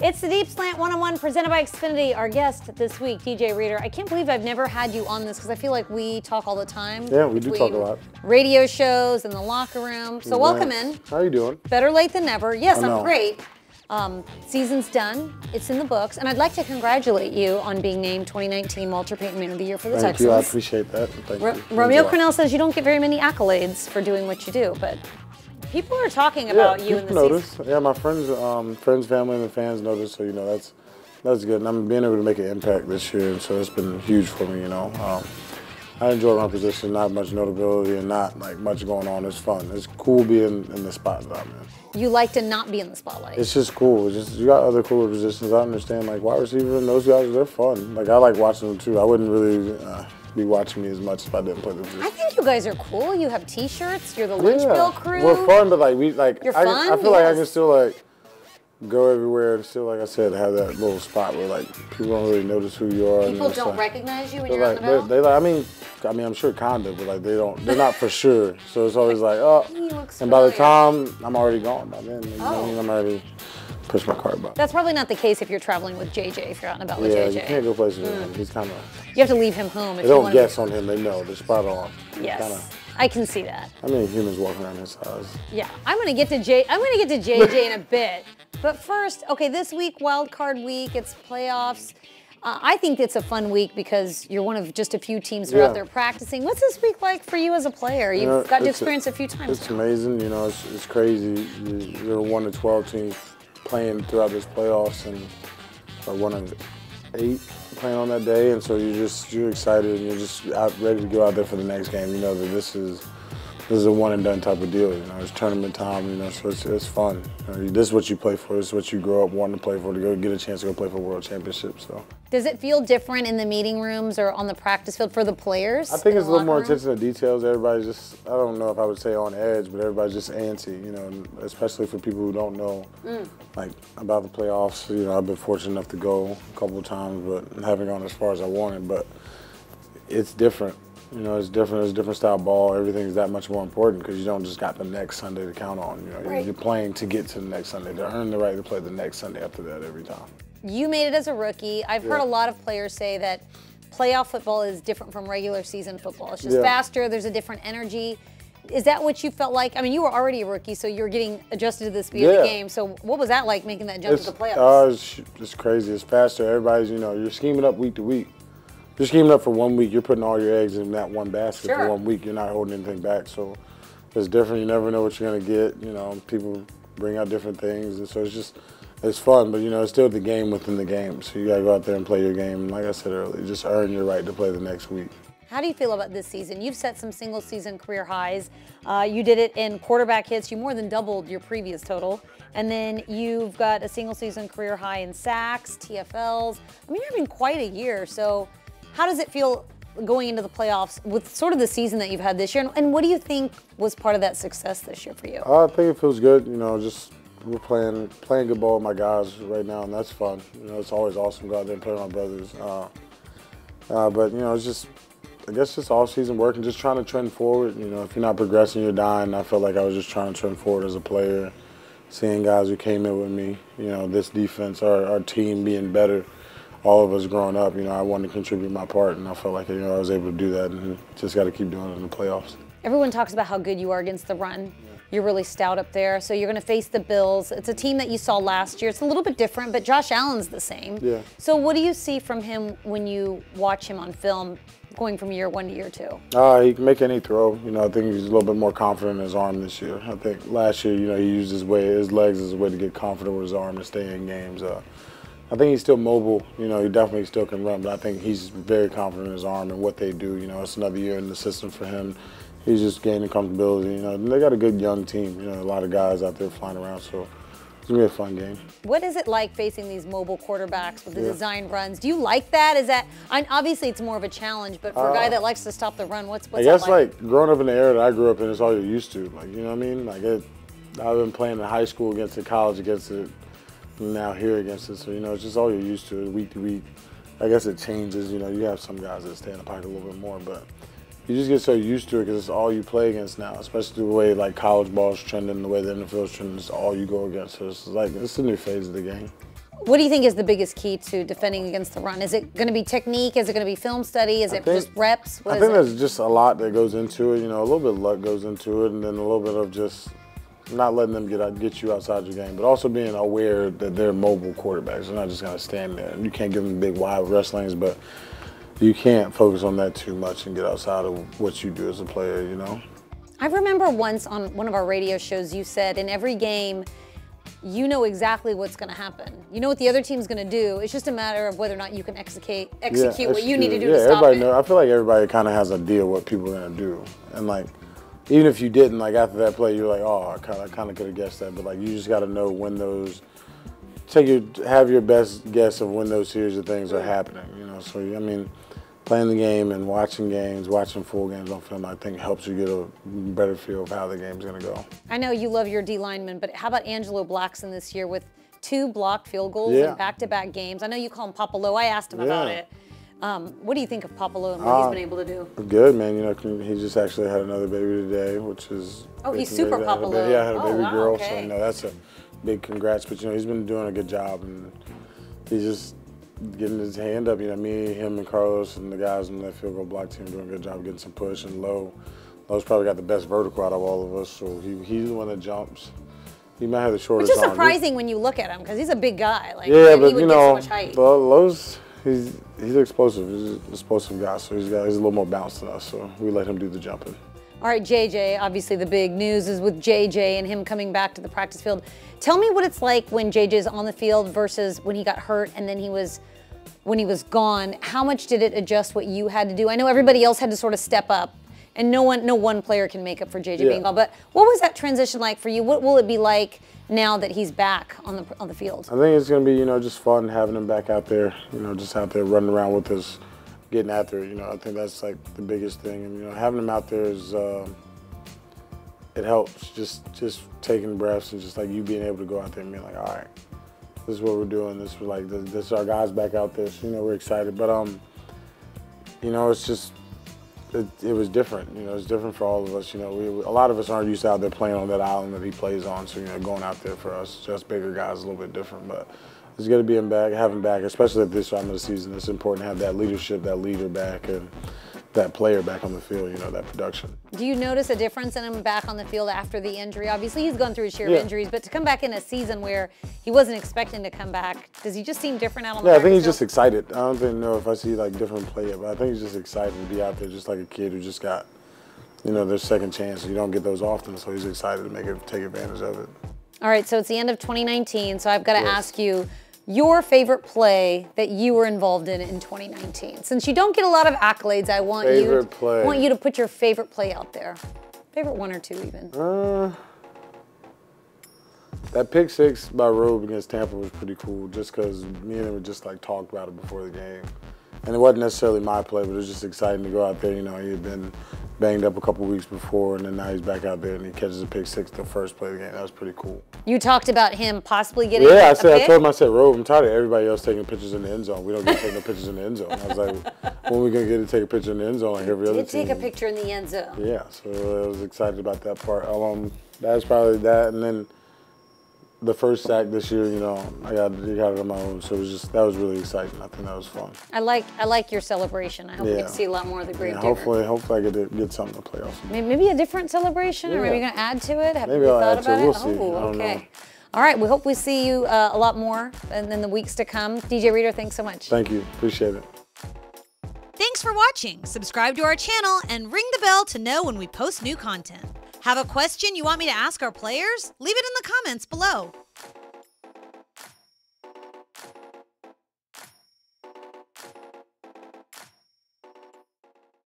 It's the Deep Slant One-on-One presented by Xfinity. Our guest this week, DJ Reader. I can't believe I've never had you on this because I feel like we talk all the time. Yeah, we do talk a lot. Radio shows and the locker room. So welcome in. How you doing? Better late than never. Yes, I'm great. Season's done. It's in the books. And I'd like to congratulate you on being named 2019 Walter Payton Man of the Year for the Texans. Thank you. I appreciate that. Thank you. Romeo Cornell says you don't get very many accolades for doing what you do, but people are talking about you in the season. Yeah, my friends, family, and the fans notice. So that's good. And I'm being able to make an impact this year, and so it's been huge for me. I enjoy my position. Not much notability and not like much going on. It's fun. It's cool being in the spot that I'm in. You like to not be in the spotlight. It's just cool. You got other cooler positions. I understand like wide receiver and those guys. They're fun. Like I like watching them too. I wouldn't really be watching me as much if I didn't play the position. I think you guys are cool. You have T-shirts. You're the Lynchville crew. We're fun, but like You're fun? I feel like I can still like go everywhere and still, like I said, have that little spot where like people don't really notice who you are. People don't recognize you when you're out and about? They like, I mean, I'm sure kind of, but like they're not for sure. So it's always like, oh, and by the time I'm already gone by then, you know what I mean? I'm already pushed my cart by. That's probably not the case if you're traveling with JJ, if you're out and about with JJ. Yeah, you can't go places with him. He's kind of. You have to leave him home. If they don't guess on him. They know. They're spot on. Yes, I can see that. I mean, humans walk around his size. Yeah, I'm gonna get to JJ in a bit. But first, okay, this week, wild card week, it's playoffs. I think it's a fun week because you're one of just a few teams that are out there practicing. What's this week like for you as a player? You've got to experience a few times. It's amazing. It's crazy. You're one of 12 teams playing throughout this playoffs, and one of 8 playing on that day, and so you're excited and you're just ready to go out there for the next game. You know that this is a one and done type of deal. It's tournament time. So it's fun. This is what you play for. This is what you grow up wanting to play for, to go get a chance to go play for World Championships. So. Does it feel different in the meeting rooms or on the practice field for the players? I think it's a little more attention to details. Everybody's just, I don't know if I would say on edge, but everybody's just antsy, especially for people who don't know like about the playoffs. I've been fortunate enough to go a couple of times, but haven't gone as far as I wanted. But it's different. It's different. It's a different style ball. Everything's that much more important because you don't just got the next Sunday to count on. You're playing to get to the next Sunday, to earn the right to play the next Sunday after that every time. You made it as a rookie. I've heard a lot of players say that playoff football is different from regular season football. It's just faster. There's a different energy. Is that what you felt like? I mean, you were already a rookie, so you're getting adjusted to the speed of the game. So what was that like, making that jump to the playoffs? It's crazy. It's faster. Everybody's, you're scheming up week to week. You're scheming up for 1 week. You're putting all your eggs in that one basket for 1 week. You're not holding anything back. So it's different. You never know what you're going to get. People bring out different things. And so it's fun, but it's still the game within the game. So you got to go out there and play your game. And like I said earlier, just earn your right to play the next week. How do you feel about this season? You've set some single season career highs. You did it in quarterback hits. You more than doubled your previous total. And then you've got a single season career high in sacks, TFLs. I mean, you're having quite a year. So how does it feel going into the playoffs with sort of the season that you've had this year? And what do you think was part of that success this year for you? I think it feels good. We're playing good ball with my guys right now, and that's fun. It's always awesome to go out there and play with my brothers. But it's just, I guess just off-season work and just trying to trend forward. If you're not progressing, you're dying. I felt like I was just trying to trend forward as a player, seeing guys who came in with me. This defense, our team being better. All of us growing up, I wanted to contribute my part, and I felt like I was able to do that, and just got to keep doing it in the playoffs. Everyone talks about how good you are against the run. You're really stout up there, so you're going to face the Bills. It's a team that you saw last year. It's a little bit different, but Josh Allen's the same. Yeah. So what do you see from him when you watch him on film, going from year 1 to year 2? He can make any throw. I think he's a little bit more confident in his arm this year. I think last year, he used his legs as a way to get confident with his arm to stay in games. I think he's still mobile. He definitely still can run, but I think he's very confident in his arm and what they do. It's another year in the system for him. He's just gaining comfortability. They got a good young team. A lot of guys out there flying around, so it's gonna be a fun game. What is it like facing these mobile quarterbacks with the design runs? Do you like that? Obviously it's more of a challenge, but for a guy that likes to stop the run, what's I guess like growing up in the era that I grew up in, it's all you're used to. Like, you know what I mean? Like I've been playing in high school against it, college against it, now here against it. So it's just all you're used to week to week. I guess it changes. You have some guys that stay in the pocket a little bit more, but you just get so used to it because it's all you play against now, especially the way like college ball is trending, the way the NFL is trending, it's all you go against. So it's like, it's a new phase of the game. What do you think is the biggest key to defending against the run? Is it going to be technique? Is it going to be film study? Is it just reps? I think there's just a lot that goes into it. You know, a little bit of luck goes into it, and then a little bit of just not letting them get you outside your game, but also being aware that they're mobile quarterbacks. They're not just going to stand there. You can't give them big wide rush lanes, but you can't focus on that too much and get outside of what you do as a player, you know? I remember once on one of our radio shows you said in every game, you know exactly what's going to happen. You know what the other team's going to do. It's just a matter of whether or not you can execute what you need to do to stop it. I feel like everybody kind of has an idea what people are going to do. And, like, even if you didn't, like, after that play, you're like, oh, I kind of could have guessed that. But, like, you just got to know when those have your best guess of when those series of things are happening, you know. So, I mean, playing the game and watching games, watching full games on film, I think helps you get a better feel of how the game's going to go. I know you love your D lineman, but how about Angelo Ogbah this year with 2 blocked field goals in back-to-back games? I know you call him Popolo. I asked him about it. What do you think of Popolo and what he's been able to do? Good, man. You know, he just actually had another baby today, which is... Oh, he's super Popolo. Yeah, I had a baby girl, so you know, that's a big congrats. But, you know, he's been doing a good job, and he's just getting his hand up. You know, me, him, and Carlos, and the guys in that field goal block team doing a good job getting some push. And Lowe's probably got the best vertical out of all of us, so he's the one that jumps. He might have the shortest arm. Which is surprising when you look at him, because he's a big guy. Like, yeah, but you know, so much height. Lowe's, he's explosive. He's an explosive guy, so he's a little more bounce than us, so we let him do the jumping. All right, JJ, obviously the big news is with JJ and him coming back to the practice field. Tell me what it's like when JJ's on the field versus when he got hurt and then when he was gone. How much did it adjust what you had to do? I know everybody else had to sort of step up, and no one player can make up for JJ being gone. But what was that transition like for you? What will it be like now that he's back on the field? I think it's going to be, you know, just fun having him back out there, you know, just out there running around with us, getting after it. You know, I think that's like the biggest thing. And, you know, having him out there is, it helps, just taking breaths and just like you being able to go out there and being like, all right, this is what we're doing. This is our guys back out there. So, you know, we're excited. But, you know, it's just, it was different. You know, it's different for all of us. You know, a lot of us aren't used to out there playing on that island that he plays on. So, you know, going out there for us, just bigger guys, is a little bit different. But it's good to be having back, especially at this time of the season. It's important to have that leadership, that leader back, and that player back on the field, you know, that production. Do you notice a difference in him back on the field after the injury? Obviously, he's gone through his share of injuries, but to come back in a season where he wasn't expecting to come back, does he just seem different out on the field? Yeah, I think he's just excited. I don't even know if I see like different play yet, but I think he's just excited to be out there just like a kid who just got, you know, their second chance. You don't get those often, so he's excited to take advantage of it. All right, so it's the end of 2019, so I've got to ask you, your favorite play that you were involved in 2019. Since you don't get a lot of accolades, I want you to put your favorite play out there. Favorite 1 or 2 even. That pick 6 by Robe against Tampa was pretty cool, just because me and him had just like talked about it before the game. And it wasn't necessarily my play, but it was just exciting to go out there. You know, he had been banged up a couple weeks before, and then now he's back out there and he catches a pick 6 the first play of the game. That was pretty cool. You talked about him possibly getting a pick? I told him, Robe, I'm tired of everybody else taking pictures in the end zone. We don't get to take no pictures in the end zone. I was like, when are we going to get to take a picture in the end zone like every other team? Take a picture in the end zone. Yeah, so I was excited about that part. That was probably that, and then the first sack this year, you know, I got it on my own, so that was really exciting. I think that was fun. I like your celebration. I hope we get to see a lot more of the Grave Digger. Hopefully I get something to play off. Maybe a different celebration, or maybe you're gonna add to it. Maybe I'll add to it. We'll see. Okay. All right. We hope we see you a lot more in the weeks to come. DJ Reader, thanks so much. Thank you. Appreciate it. Thanks for watching. Subscribe to our channel and ring the bell to know when we post new content. Have a question you want me to ask our players? Leave it in the comments below.